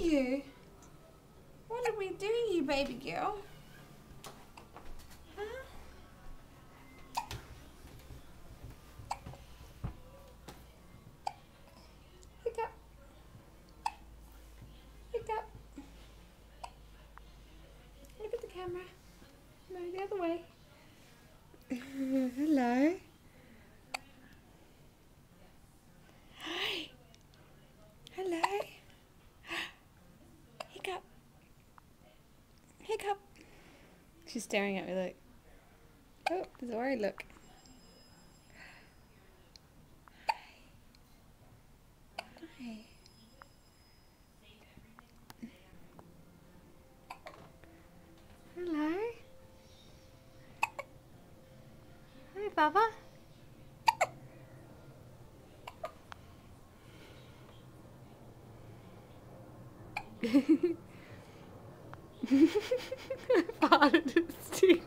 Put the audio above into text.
you? What did we do, you baby girl? Huh? Hiccup. Hiccup. Look at the camera. No, the other way. Hello. Hi. Hello. Hiccup. Hiccup. She's staring at me like, oh, there's a worried look. Hi. Hello. Hi, Baba. I farted, it's stinky.